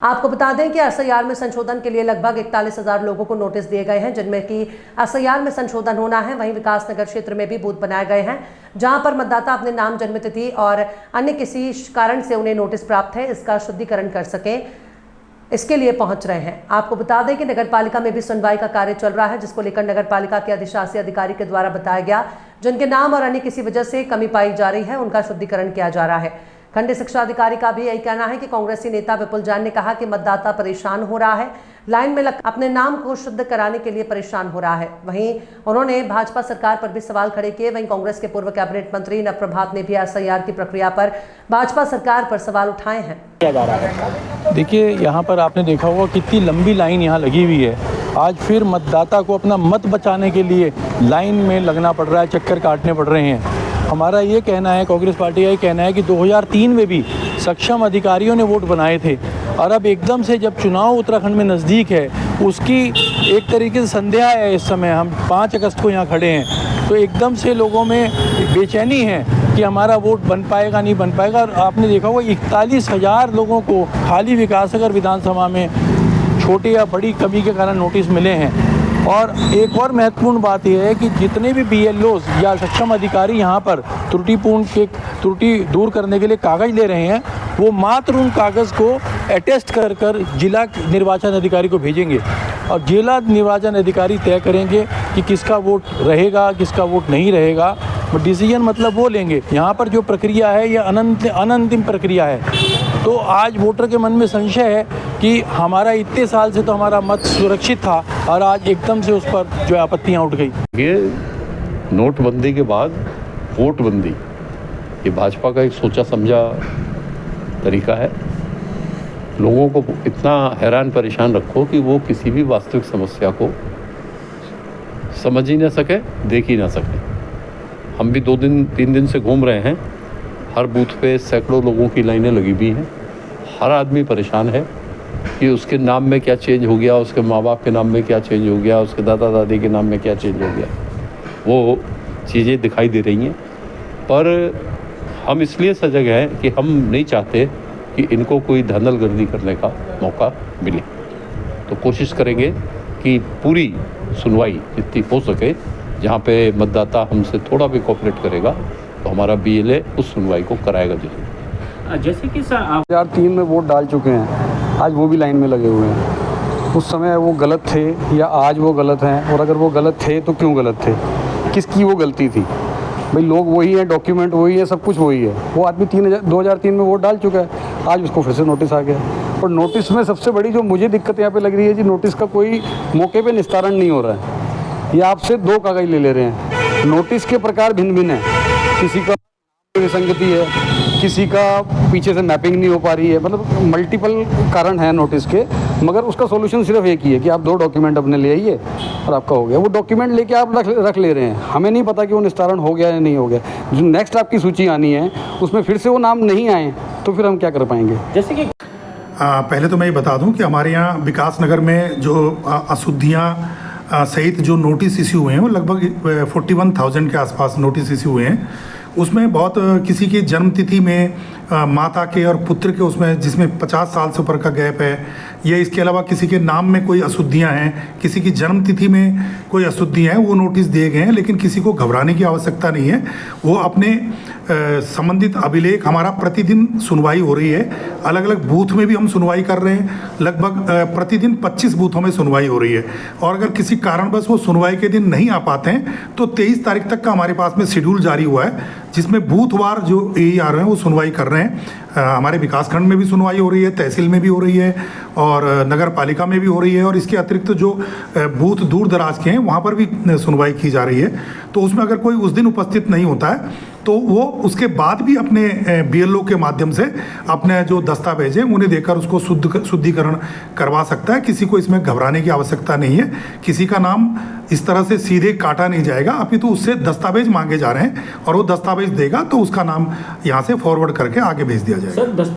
आपको बता दें कि एसआईआर में संशोधन के लिए लगभग 41,000 लोगों को नोटिस दिए गए हैं, जिनमें कि एसआईआर में संशोधन होना है। वहीं विकासनगर क्षेत्र में भी बूथ बनाए गए हैं, जहां पर मतदाता अपने नाम, जन्मतिथि और अन्य किसी कारण से उन्हें नोटिस प्राप्त है, इसका शुद्धिकरण कर सकें, इसके लिए पहुंच रहे हैं। आपको बता दें कि नगर पालिका में भी सुनवाई का कार्य चल रहा है, जिसको लेकर नगर पालिका के अधिशासी अधिकारी के द्वारा बताया गया, जिनके नाम और अन्य किसी वजह से कमी पाई जा रही है, उनका शुद्धिकरण किया जा रहा है। खंड शिक्षा अधिकारी का भी यही कहना है कि कांग्रेसी नेता विपुल जैन ने कहा कि मतदाता परेशान हो रहा है, लाइन में लग अपने नाम को शुद्ध कराने के लिए परेशान हो रहा है। वहीं उन्होंने भाजपा सरकार पर भी सवाल खड़े किए। वहीं कांग्रेस के पूर्व कैबिनेट मंत्री नव प्रभात ने भी एसआईआर की प्रक्रिया पर भाजपा सरकार पर सवाल उठाए हैं। देखिए, यहाँ पर आपने देखा होगा कितनी लंबी लाइन यहाँ लगी हुई है। आज फिर मतदाता को अपना मत बचाने के लिए लाइन में लगना पड़ रहा है, चक्कर काटने पड़ रहे हैं। हमारा ये कहना है, कांग्रेस पार्टी का ये कहना है कि 2003 में भी सक्षम अधिकारियों ने वोट बनाए थे, और अब एकदम से जब चुनाव उत्तराखंड में नज़दीक है, उसकी एक तरीके से संध्या है। इस समय हम 5 अगस्त को यहाँ खड़े हैं, तो एकदम से लोगों में बेचैनी है कि हमारा वोट बन पाएगा नहीं बन पाएगा। और आपने देखा होगा 41,000 लोगों को खाली विकासनगर विधानसभा में छोटी या बड़ी कमी के कारण नोटिस मिले हैं। और एक और महत्वपूर्ण बात यह है कि जितने भी BLOs या सक्षम अधिकारी यहाँ पर त्रुटि दूर करने के लिए कागज़ ले रहे हैं, वो मात्र उन कागज़ को अटेस्ट कर जिला निर्वाचन अधिकारी को भेजेंगे, और जिला निर्वाचन अधिकारी तय करेंगे कि किसका वोट रहेगा, किसका वोट नहीं रहेगा। डिसीजन मतलब वो लेंगे। यहाँ पर जो प्रक्रिया है यह अनंतिम प्रक्रिया है। तो आज वोटर के मन में संशय है कि हमारा इतने साल से तो हमारा मत सुरक्षित था, और आज एकदम से उस पर जो आपत्तियाँ उठ गई। ये नोटबंदी के बाद वोटबंदी, ये भाजपा का एक सोचा समझा तरीका है। लोगों को इतना हैरान परेशान रखो कि वो किसी भी वास्तविक समस्या को समझ ही ना सके, देख ही ना सके। हम भी 2-3 दिन से घूम रहे हैं, हर बूथ पे सैकड़ों लोगों की लाइनें लगी हुई हैं। हर आदमी परेशान है कि उसके नाम में क्या चेंज हो गया, उसके माँ बाप के नाम में क्या चेंज हो गया, उसके दादा दादी के नाम में क्या चेंज हो गया। वो चीज़ें दिखाई दे रही हैं, पर हम इसलिए सजग हैं कि हम नहीं चाहते कि इनको कोई धांधलगर्दी करने का मौका मिले। तो कोशिश करेंगे कि पूरी सुनवाई जितनी हो सके, जहाँ पे मतदाता हमसे थोड़ा भी कोऑपरेट करेगा तो हमारा BLA उस सुनवाई को कराएगा जरूर। जैसे कि सर 2003 में वोट डाल चुके हैं, आज वो भी लाइन में लगे हुए हैं। उस समय वो गलत थे या आज वो गलत हैं, और अगर वो गलत थे तो क्यों गलत थे, किसकी वो गलती थी? भाई लोग वही हैं, डॉक्यूमेंट वही है, सब कुछ वही है। वो आदमी 2003 में वोट डाल चुका है, आज उसको फिर से नोटिस आ गया। और नोटिस में सबसे बड़ी जो मुझे दिक्कत यहाँ पे लग रही है जी, नोटिस का कोई मौके पे निस्तारण नहीं हो रहा है। ये आपसे 2 कागज ले रहे हैं। नोटिस के प्रकार भिन्न भिन्न है, किसी का विसंगति है, किसी का पीछे से मैपिंग नहीं हो पा रही है, मतलब मल्टीपल कारण है नोटिस के। मगर उसका सॉल्यूशन सिर्फ एक ही है कि आप 2 डॉक्यूमेंट अपने ले आइए और आपका हो गया। वो डॉक्यूमेंट लेके आप रख ले रहे हैं, हमें नहीं पता कि वो निस्तारण हो गया या नहीं हो गया। जो नेक्स्ट आपकी सूची आनी है उसमें फिर से वो नाम नहीं आए तो फिर हम क्या कर पाएंगे? जैसे कि पहले तो मैं ये बता दूं कि हमारे यहाँ विकासनगर में जो अशुद्धियाँ सहित जो नोटिस इश्यू हुए हैं, वो लगभग 41,000 के आसपास नोटिस इश्यू हुए हैं। उसमें बहुत किसी की जन्मतिथि में माता के और पुत्र के उसमें जिसमें 50 साल से ऊपर का गैप है, या इसके अलावा किसी के नाम में कोई अशुद्धियां हैं, किसी की जन्मतिथि में कोई अशुद्धियां हैं, वो नोटिस दिए गए हैं। लेकिन किसी को घबराने की आवश्यकता नहीं है। वो अपने संबंधित अभिलेख, हमारा प्रतिदिन सुनवाई हो रही है, अलग अलग बूथ में भी हम सुनवाई कर रहे हैं। लगभग प्रतिदिन 25 बूथों में सुनवाई हो रही है। और अगर किसी कारणवश वो सुनवाई के दिन नहीं आ पाते हैं तो 23 तारीख तक का हमारे पास में शेड्यूल जारी हुआ है, जिसमें बूथवार जो AER हैं वो सुनवाई कर रहे हैं। हमारे विकासखंड में भी सुनवाई हो रही है, तहसील में भी हो रही है, और नगर पालिका में भी हो रही है, और इसके अतिरिक्त जो बूथ दूर दराज के हैं वहाँ पर भी सुनवाई की जा रही है। तो उसमें अगर कोई उस दिन उपस्थित नहीं होता है तो वो उसके बाद भी अपने BLO के माध्यम से अपने जो दस्तावेज हैं उन्हें देकर उसको शुद्धिकरण करवा सकता है। किसी को इसमें घबराने की आवश्यकता नहीं है। किसी का नाम इस तरह से सीधे काटा नहीं जाएगा, अपितु उससे दस्तावेज मांगे जा रहे हैं, और वो दस्तावेज देगा तो उसका नाम यहाँ से फॉरवर्ड करके आगे भेज दिया जाएगा।